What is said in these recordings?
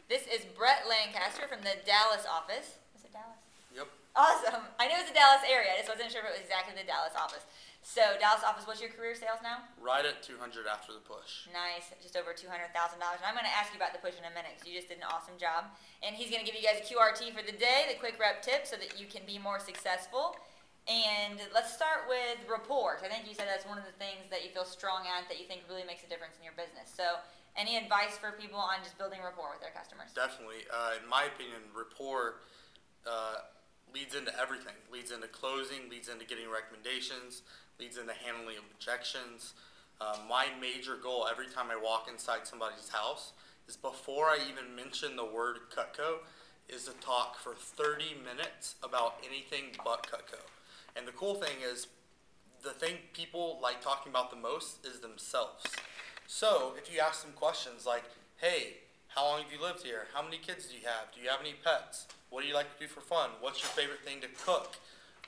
This is Brett Lancaster from the Dallas office. Is it Dallas? Yep. Awesome. I knew it was the Dallas area. I just wasn't sure if it was exactly the Dallas office. So, Dallas office, what's your career sales now? Right at 200 after the push. Nice. Just over $200,000. And I'm going to ask you about the push in a minute because you just did an awesome job. And he's going to give you guys a QRT for the day, the quick rep tip, so that you can be more successful. And let's start with rapport. I think you said that's one of the things that you feel strong at, that you think really makes a difference in your business. So, any advice for people on just building rapport with their customers? Definitely. In my opinion, rapport leads into everything. Leads into closing, leads into getting recommendations, leads into handling objections. My major goal every time I walk inside somebody's house is, before I even mention the word Cutco, is to talk for 30 minutes about anything but Cutco. And the cool thing is, the thing people like talking about the most is themselves. So if you ask them questions like, hey, how long have you lived here? How many kids do you have? Do you have any pets? What do you like to do for fun? What's your favorite thing to cook?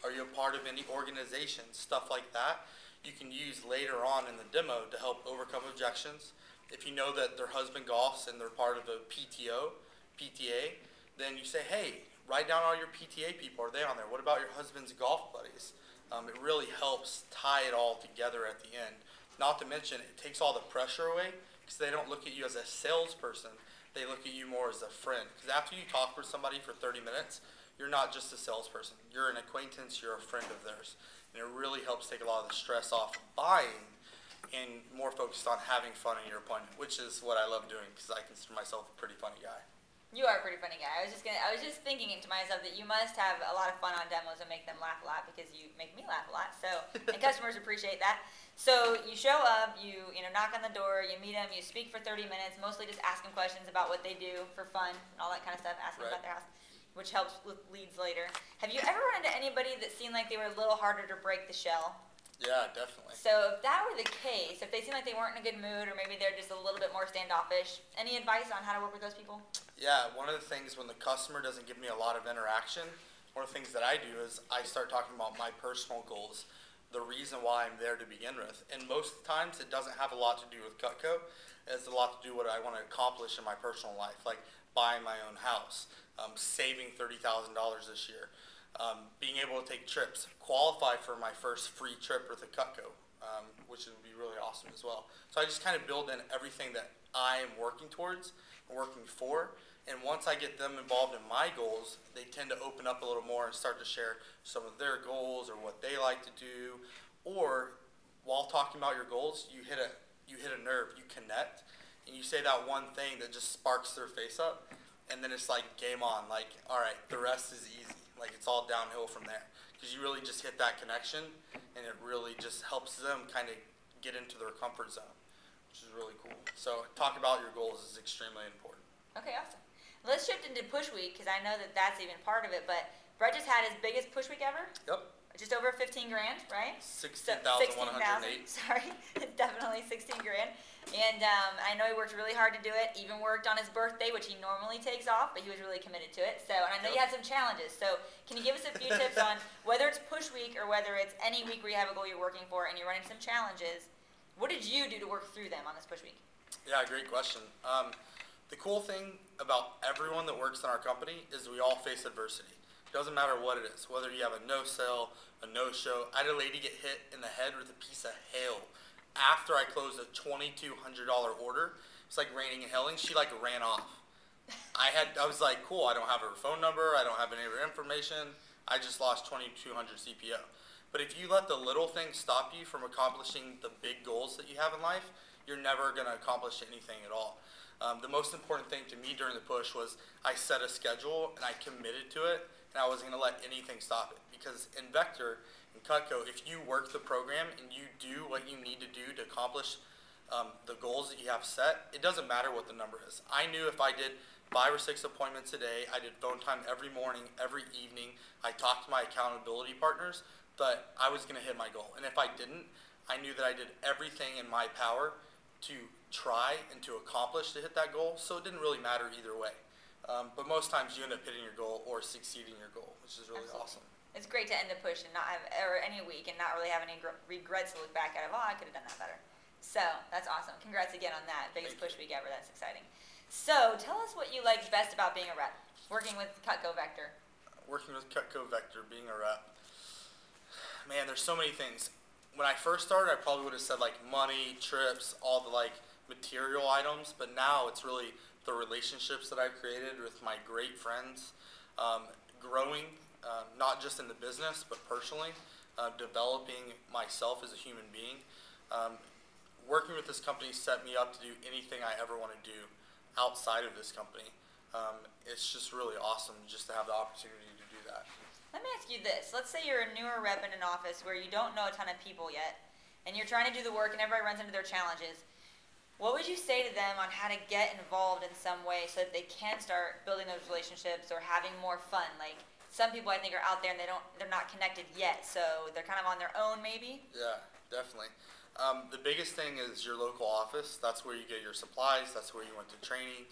Are you a part of any organizations? Stuff like that you can use later on in the demo to help overcome objections. If you know that their husband golfs and they're part of a PTA, then you say, hey, write down all your PTA people. Are they on there? What about your husband's golf buddies? It really helps tie it all together at the end. Not to mention, it takes all the pressure away because they don't look at you as a salesperson. They look at you more as a friend. Because after you talk with somebody for 30 minutes, you're not just a salesperson. You're an acquaintance. You're a friend of theirs. And it really helps take a lot of the stress off of buying and more focused on having fun in your appointment, which is what I love doing because I consider myself a pretty funny guy. You are a pretty funny guy. I was just thinking to myself that you must have a lot of fun on demos and make them laugh a lot, because you make me laugh a lot. So, and customers appreciate that. So you show up, you knock on the door, you meet them, you speak for 30 minutes, mostly just asking questions about what they do for fun and all that kind of stuff, asking about their house, which helps with leads later. Have you ever run into anybody that seemed like they were a little harder to break the shell? Yeah, definitely. So if that were the case, if they seem like they weren't in a good mood, or maybe they're just a little bit more standoffish, any advice on how to work with those people? Yeah, one of the things when the customer doesn't give me a lot of interaction, one of the things that I do is I start talking about my personal goals, the reason why I'm there to begin with. And most times it doesn't have a lot to do with Cutco. It has a lot to do with what I want to accomplish in my personal life, like buying my own house, saving $30,000 this year, being able to take trips, qualify for my first free trip with a Cutco, which would be really awesome as well. So I just kind of build in everything that I am working towards and working for. And once I get them involved in my goals, they tend to open up a little more and start to share some of their goals or what they like to do. Or while talking about your goals, you hit a nerve, you connect, and you say that one thing that just sparks their face up, and then it's like game on. Like, all right, the rest is easy. Like, it's all downhill from there, because you really just hit that connection, and it really just helps them kind of get into their comfort zone, which is really cool. So talk about your goals is extremely important. Okay, awesome. Let's shift into push week, because I know that that's even part of it, but Brett just had his biggest push week ever? Yep. Just over 15 grand, right? 16,108. Sorry, definitely 16 grand. And I know he worked really hard to do it, even worked on his birthday, which he normally takes off, but he was really committed to it. So, and I know you had some challenges. So can you give us a few tips on whether it's push week or whether it's any week where you have a goal you're working for and you're running some challenges, what did you do to work through them on this push week? Yeah, great question. The cool thing about everyone that works in our company is we all face adversity. It doesn't matter what it is, whether you have a no-sell, a no-show. I had a lady get hit in the head with a piece of hail after I closed a $2,200 order. It's like raining and hailing. She like ran off. I was like, cool, I don't have her phone number. I don't have any of her information. I just lost 2,200 CPO. But if you let the little things stop you from accomplishing the big goals that you have in life, you're never going to accomplish anything at all. The most important thing to me during the push was I set a schedule and I committed to it, and I wasn't going to let anything stop it. Because in Vector and Cutco, if you work the program and you do what you need to do to accomplish the goals that you have set, it doesn't matter what the number is. I knew if I did 5 or 6 appointments a day, I did phone time every morning, every evening, I talked to my accountability partners, that I was going to hit my goal. And if I didn't, I knew that I did everything in my power to try and to accomplish to hit that goal, so it didn't really matter either way. But most times you end up hitting your goal or succeeding your goal, which is really awesome. It's great to end the push and not have, or any week, and not really have any regrets to look back at. Oh, I could have done that better. So that's awesome. Congrats again on that. Biggest push week ever. That's exciting. So tell us what you like best about being a rep, working with Cutco Vector. Working with Cutco Vector, being a rep. Man, there's so many things. When I first started, I probably would have said like money, trips, all the like material items, but now it's really the relationships that I've created with my great friends, growing, not just in the business, but personally, developing myself as a human being. Working with this company set me up to do anything I ever want to do outside of this company. It's just really awesome just to have the opportunity to do that. Let me ask you this. Let's say you're a newer rep in an office where you don't know a ton of people yet, and you're trying to do the work and everybody runs into their challenges. What would you say to them on how to get involved in some way so that they can start building those relationships or having more fun? Like, some people I think are out there and they're not connected yet, so they're kind of on their own maybe? Yeah, definitely. The biggest thing is your local office. That's where you get your supplies. That's where you went to training.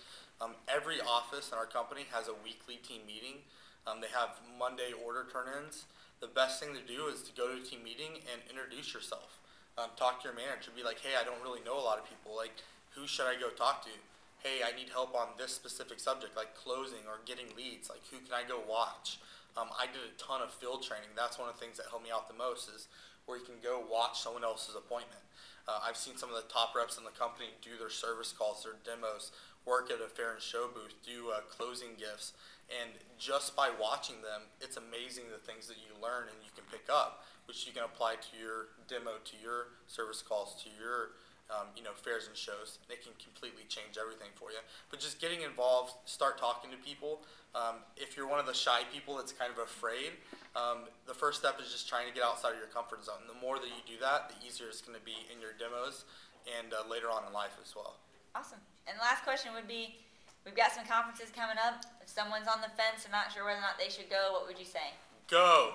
Every office in our company has a weekly team meeting. They have Monday order turn-ins. The best thing to do is to go to a team meeting and introduce yourself. Talk to your manager. Be like, hey, I don't really know a lot of people. Like, who should I go talk to? Hey, I need help on this specific subject, like closing or getting leads. Like, who can I go watch? I did a ton of field training. That's one of the things that helped me out the most is where you can go watch someone else's appointment. I've seen some of the top reps in the company do their service calls, their demos, work at a fair and show booth, do closing gifts. And just by watching them, it's amazing the things that you learn and you can pick up, which you can apply to your demo, to your service calls, to your fairs and shows. They can completely change everything for you. But just getting involved, start talking to people. If you're one of the shy people that's kind of afraid, the first step is just trying to get outside of your comfort zone. The more that you do that, the easier it's going to be in your demos and later on in life as well. Awesome. And the last question would be, we've got some conferences coming up. If someone's on the fence and not sure whether or not they should go, what would you say? Go!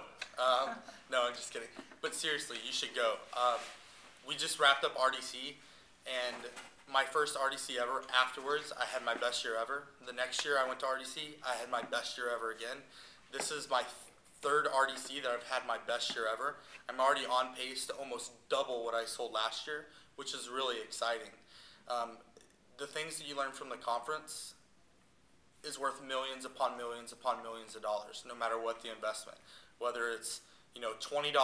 No, I'm just kidding. But seriously, you should go. We just wrapped up RDC, and my first RDC ever. Afterwards, I had my best year ever. The next year I went to RDC, I had my best year ever again. This is my third RDC that I've had my best year ever. I'm already on pace to almost double what I sold last year, which is really exciting. The things that you learn from the conference is worth millions upon millions upon millions of dollars, no matter what the investment. Whether it's $20,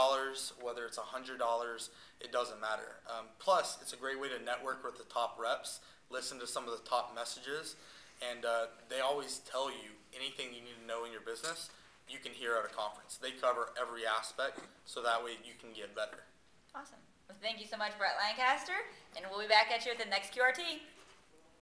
whether it's $100, it doesn't matter. Plus, it's a great way to network with the top reps, listen to some of the top messages, and they always tell you anything you need to know in your business, you can hear at a conference. They cover every aspect, so that way you can get better. Awesome. Well, thank you so much, Brett Lancaster, and we'll be back at you at the next QRT.